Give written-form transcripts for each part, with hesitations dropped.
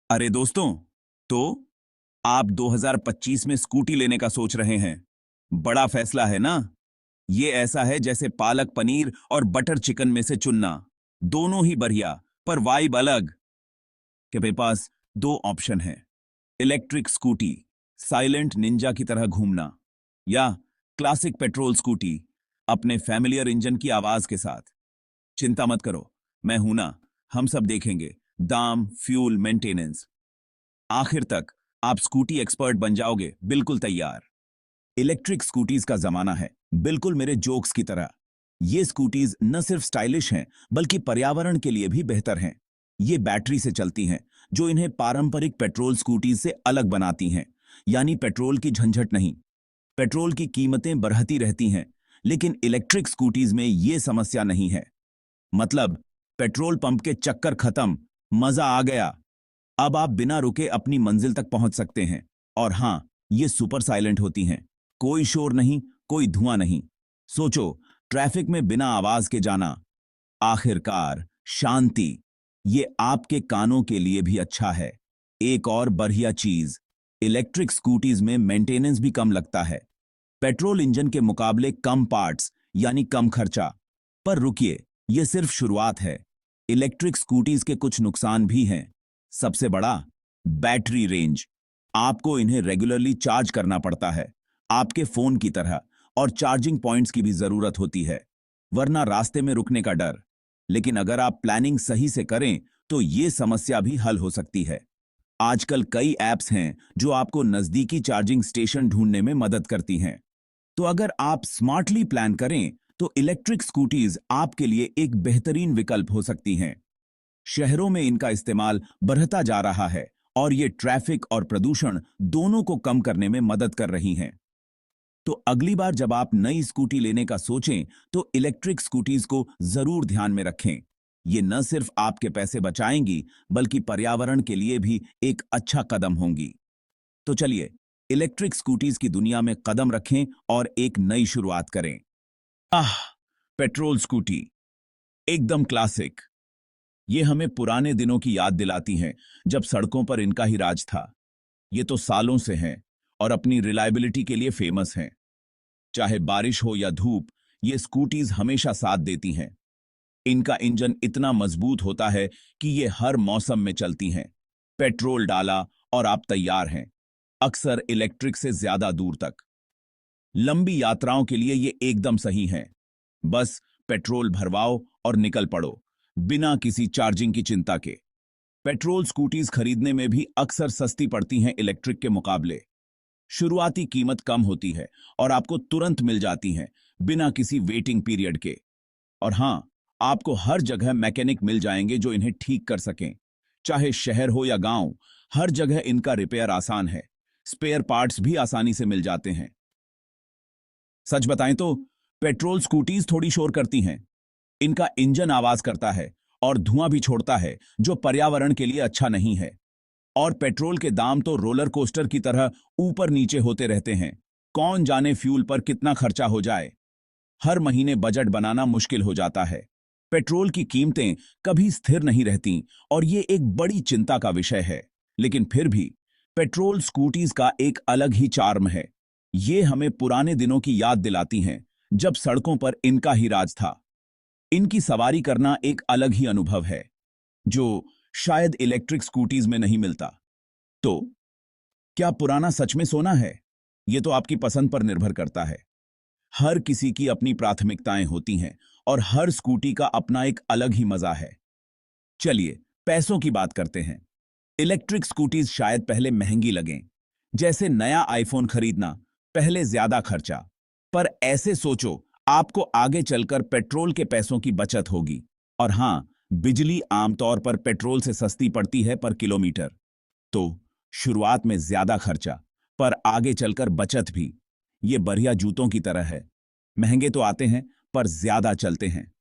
अरे दोस्तों, तो आप 2025 में स्कूटी लेने का सोच रहे हैं। बड़ा फैसला है ना। ये ऐसा है जैसे पालक पनीर और बटर चिकन में से चुनना। दोनों ही बढ़िया, पर वाइब अलग। के मेरे पास दो ऑप्शन हैं। इलेक्ट्रिक स्कूटी, साइलेंट निंजा की तरह घूमना, या क्लासिक पेट्रोल स्कूटी, अपने फैमिलियर इंजन की आवाज के साथ। चिंता मत करो, मैं हूं ना। हम सब देखेंगे। दाम, फ्यूल, मेंटेनेंस, आखिर तक आप स्कूटी एक्सपर्ट बन जाओगे, बिल्कुल तैयार। इलेक्ट्रिक स्कूटीज का जमाना है, बिल्कुल मेरे जोक्स की तरह। ये स्कूटीज न सिर्फ स्टाइलिश हैं, बल्कि पर्यावरण के लिए भी बेहतर हैं। ये बैटरी से चलती हैं, जो इन्हें पारंपरिक पेट्रोल स्कूटीज से अलग बनाती हैं। यानी पेट्रोल की झंझट नहीं। पेट्रोल की कीमतें बढ़ती रहती हैं, लेकिन इलेक्ट्रिक स्कूटीज में ये समस्या नहीं है। मतलब, पेट्रोल पंप के चक्कर खत्म, मजा आ गया। अब आप बिना रुके अपनी मंजिल तक पहुंच सकते हैं। और हां, ये सुपर साइलेंट होती हैं। कोई शोर नहीं, कोई धुआं नहीं। सोचो, ट्रैफिक में बिना आवाज के जाना। आखिरकार शांति। ये आपके कानों के लिए भी अच्छा है। एक और बढ़िया चीज, इलेक्ट्रिक स्कूटीज में मेंटेनेंस भी कम लगता है। पेट्रोल इंजन के मुकाबले कम पार्ट्स, यानी कम खर्चा। पर रुकिए, यह सिर्फ शुरुआत है। इलेक्ट्रिक स्कूटीज के कुछ नुकसान भी हैं। सबसे बड़ा, बैटरी रेंज। आपको इन्हें रेगुलरली चार्ज करना पड़ता है, आपके फोन की तरह। और चार्जिंग पॉइंट्स की भी जरूरत होती है, वरना रास्ते में रुकने का डर। लेकिन अगर आप प्लानिंग सही से करें, तो ये समस्या भी हल हो सकती है। आजकल कई ऐप्स हैं जो आपको नजदीकी चार्जिंग स्टेशन ढूंढने में मदद करती हैं। तो अगर आप स्मार्टली प्लान करें, तो इलेक्ट्रिक स्कूटीज आपके लिए एक बेहतरीन विकल्प हो सकती हैं। शहरों में इनका इस्तेमाल बढ़ता जा रहा है, और ये ट्रैफिक और प्रदूषण दोनों को कम करने में मदद कर रही हैं। तो अगली बार जब आप नई स्कूटी लेने का सोचें, तो इलेक्ट्रिक स्कूटीज को जरूर ध्यान में रखें। ये न सिर्फ आपके पैसे बचाएंगी, बल्कि पर्यावरण के लिए भी एक अच्छा कदम होंगी। तो चलिए, इलेक्ट्रिक स्कूटीज की दुनिया में कदम रखें और एक नई शुरुआत करें। आह, पेट्रोल स्कूटी, एकदम क्लासिक। ये हमें पुराने दिनों की याद दिलाती हैं, जब सड़कों पर इनका ही राज था। ये तो सालों से हैं, और अपनी रिलायबिलिटी के लिए फेमस हैं। चाहे बारिश हो या धूप, ये स्कूटीज हमेशा साथ देती हैं। इनका इंजन इतना मजबूत होता है कि ये हर मौसम में चलती हैं। पेट्रोल डाला और आप तैयार हैं, अक्सर इलेक्ट्रिक से ज्यादा दूर तक। लंबी यात्राओं के लिए ये एकदम सही हैं। बस पेट्रोल भरवाओ और निकल पड़ो, बिना किसी चार्जिंग की चिंता के। पेट्रोल स्कूटीज खरीदने में भी अक्सर सस्ती पड़ती हैं इलेक्ट्रिक के मुकाबले। शुरुआती कीमत कम होती है, और आपको तुरंत मिल जाती हैं, बिना किसी वेटिंग पीरियड के। और हां, आपको हर जगह मैकेनिक मिल जाएंगे जो इन्हें ठीक कर सकें। चाहे शहर हो या गांव, हर जगह इनका रिपेयर आसान है। स्पेयर पार्ट्स भी आसानी से मिल जाते हैं। सच बताएं तो पेट्रोल स्कूटीज थोड़ी शोर करती हैं। इनका इंजन आवाज करता है और धुआं भी छोड़ता है, जो पर्यावरण के लिए अच्छा नहीं है। और पेट्रोल के दाम तो रोलर कोस्टर की तरह ऊपर नीचे होते रहते हैं। कौन जाने फ्यूल पर कितना खर्चा हो जाए। हर महीने बजट बनाना मुश्किल हो जाता है। पेट्रोल की कीमतें कभी स्थिर नहीं रहती, और ये एक बड़ी चिंता का विषय है। लेकिन फिर भी पेट्रोल स्कूटीज का एक अलग ही चार्म है। ये हमें पुराने दिनों की याद दिलाती हैं, जब सड़कों पर इनका ही राज था। इनकी सवारी करना एक अलग ही अनुभव है, जो शायद इलेक्ट्रिक स्कूटीज में नहीं मिलता। तो क्या पुराना सच में सोना है? यह तो आपकी पसंद पर निर्भर करता है। हर किसी की अपनी प्राथमिकताएं होती हैं, और हर स्कूटी का अपना एक अलग ही मजा है। चलिए, पैसों की बात करते हैं। इलेक्ट्रिक स्कूटीज शायद पहले महंगी लगें, जैसे नया आईफोन खरीदना, पहले ज्यादा खर्चा। पर ऐसे सोचो, आपको आगे चलकर पेट्रोल के पैसों की बचत होगी। और हां, बिजली आमतौर पर पेट्रोल से सस्ती पड़ती है पर किलोमीटर। तो शुरुआत में ज्यादा खर्चा, पर आगे चलकर बचत भी। ये बढ़िया जूतों की तरह है। महंगे तो आते हैं, पर ज्यादा चलते हैं।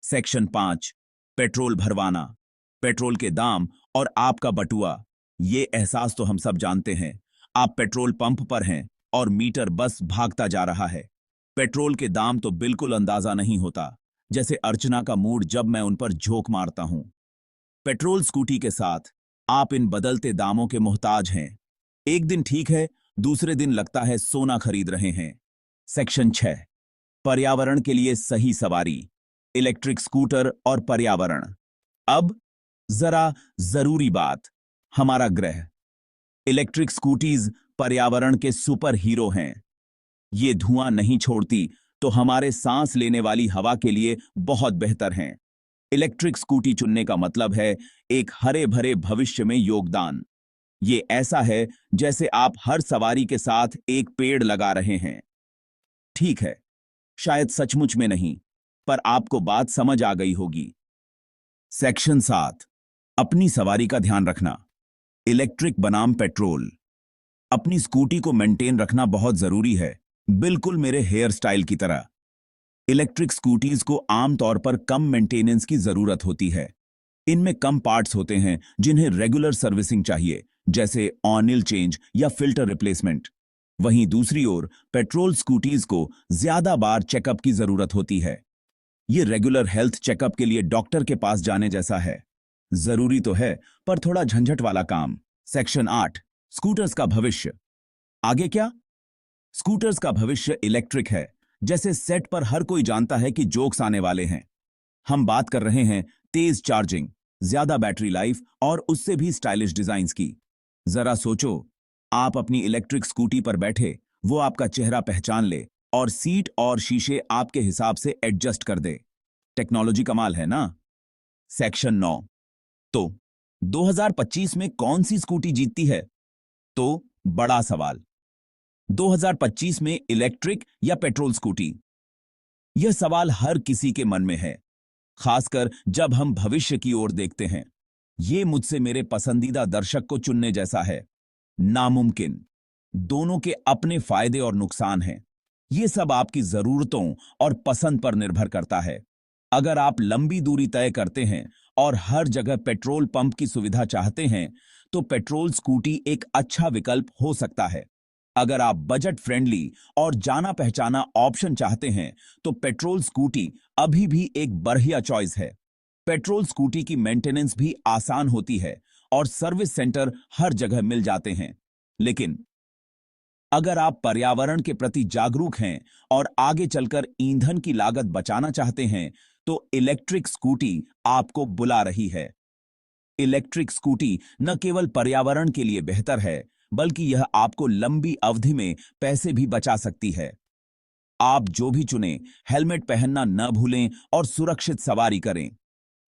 सेक्शन 5, पेट्रोल भरवाना, पेट्रोल के दाम और आपका बटुआ। ये एहसास तो हम सब जानते हैं। आप पेट्रोल पंप पर हैं, और मीटर बस भागता जा रहा है। पेट्रोल के दाम तो बिल्कुल अंदाजा नहीं होता, जैसे अर्चना का मूड जब मैं उन पर झोंक मारता हूं। पेट्रोल स्कूटी के साथ आप इन बदलते दामों के मोहताज हैं। एक दिन ठीक है, दूसरे दिन लगता है सोना खरीद रहे हैं। सेक्शन 6, पर्यावरण के लिए सही सवारी, इलेक्ट्रिक स्कूटर और पर्यावरण। अब जरा जरूरी बात, हमारा ग्रह। इलेक्ट्रिक स्कूटीज पर्यावरण के सुपर हीरो हैं। ये धुआं नहीं छोड़ती, तो हमारे सांस लेने वाली हवा के लिए बहुत बेहतर हैं। इलेक्ट्रिक स्कूटी चुनने का मतलब है एक हरे भरे भविष्य में योगदान। ये ऐसा है जैसे आप हर सवारी के साथ एक पेड़ लगा रहे हैं। ठीक है, शायद सचमुच में नहीं, पर आपको बात समझ आ गई होगी। सेक्शन 7, अपनी सवारी का ध्यान रखना, इलेक्ट्रिक बनाम पेट्रोल। अपनी स्कूटी को मेंटेन रखना बहुत जरूरी है, बिल्कुल मेरे हेयर स्टाइल की तरह। इलेक्ट्रिक स्कूटीज को आमतौर पर कम मेंटेनेंस की जरूरत होती है। इनमें कम पार्ट्स होते हैं जिन्हें रेगुलर सर्विसिंग चाहिए, जैसे ऑयल चेंज या फिल्टर रिप्लेसमेंट। वहीं दूसरी ओर पेट्रोल स्कूटीज को ज्यादा बार चेकअप की जरूरत होती है। ये रेगुलर हेल्थ चेकअप के लिए डॉक्टर के पास जाने जैसा है। जरूरी तो है, पर थोड़ा झंझट वाला काम। सेक्शन 8, स्कूटर्स का भविष्य। आगे क्या? स्कूटर्स का भविष्य इलेक्ट्रिक है। जैसे सेट पर हर कोई जानता है कि जोक्स आने वाले हैं। हम बात कर रहे हैं तेज चार्जिंग, ज्यादा बैटरी लाइफ और उससे भी स्टाइलिश डिजाइन्स की। जरा सोचो, आप अपनी इलेक्ट्रिक स्कूटी पर बैठे, वो आपका चेहरा पहचान ले और सीट और शीशे आपके हिसाब से एडजस्ट कर दे। टेक्नोलॉजी कमाल है ना? सेक्शन 9, तो 2025 में कौन सी स्कूटी जीतती है? तो बड़ा सवाल, 2025 में इलेक्ट्रिक या पेट्रोल स्कूटी? यह सवाल हर किसी के मन में है, खासकर जब हम भविष्य की ओर देखते हैं। यह मुझसे मेरे पसंदीदा दर्शक को चुनने जैसा है। नामुमकिन। दोनों के अपने फायदे और नुकसान हैं। यह सब आपकी जरूरतों और पसंद पर निर्भर करता है। अगर आप लंबी दूरी तय करते हैं और हर जगह पेट्रोल पंप की सुविधा चाहते हैं, तो पेट्रोल स्कूटी एक अच्छा विकल्प हो सकता है। अगर आप बजट फ्रेंडली और जाना पहचाना ऑप्शन चाहते हैं, तो पेट्रोल स्कूटी अभी भी एक बढ़िया चॉइस है। पेट्रोल स्कूटी की मेंटेनेंस भी आसान होती है और सर्विस सेंटर हर जगह मिल जाते हैं। लेकिन अगर आप पर्यावरण के प्रति जागरूक हैं और आगे चलकर ईंधन की लागत बचाना चाहते हैं, तो इलेक्ट्रिक स्कूटी आपको बुला रही है। इलेक्ट्रिक स्कूटी न केवल पर्यावरण के लिए बेहतर है, बल्कि यह आपको लंबी अवधि में पैसे भी बचा सकती है। आप जो भी चुनें, हेलमेट पहनना न भूलें और सुरक्षित सवारी करें।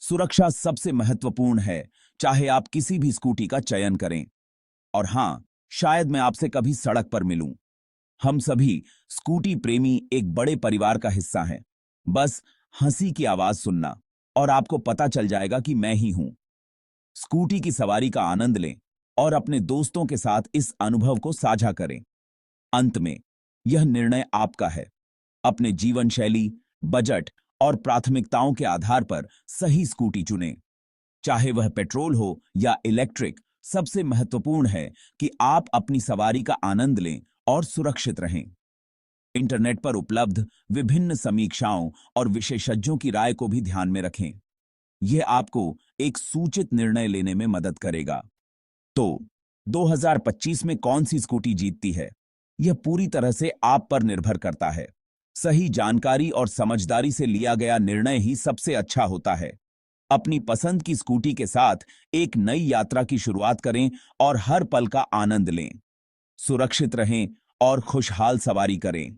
सुरक्षा सबसे महत्वपूर्ण है, चाहे आप किसी भी स्कूटी का चयन करें। और हां, शायद मैं आपसे कभी सड़क पर मिलूं। हम सभी स्कूटी प्रेमी एक बड़े परिवार का हिस्सा हैं। बस हंसी की आवाज सुनना और आपको पता चल जाएगा कि मैं ही हूं। स्कूटी की सवारी का आनंद लें और अपने दोस्तों के साथ इस अनुभव को साझा करें। अंत में, यह निर्णय आपका है। अपने जीवन शैली, बजट और प्राथमिकताओं के आधार पर सही स्कूटी चुनें। चाहे वह पेट्रोल हो या इलेक्ट्रिक, सबसे महत्वपूर्ण है कि आप अपनी सवारी का आनंद लें और सुरक्षित रहें। इंटरनेट पर उपलब्ध विभिन्न समीक्षाओं और विशेषज्ञों की राय को भी ध्यान में रखें। यह आपको एक सूचित निर्णय लेने में मदद करेगा। तो 2025 में कौन सी स्कूटी जीतती है, यह पूरी तरह से आप पर निर्भर करता है। सही जानकारी और समझदारी से लिया गया निर्णय ही सबसे अच्छा होता है। अपनी पसंद की स्कूटी के साथ एक नई यात्रा की शुरुआत करें और हर पल का आनंद लें। सुरक्षित रहें और खुशहाल सवारी करें।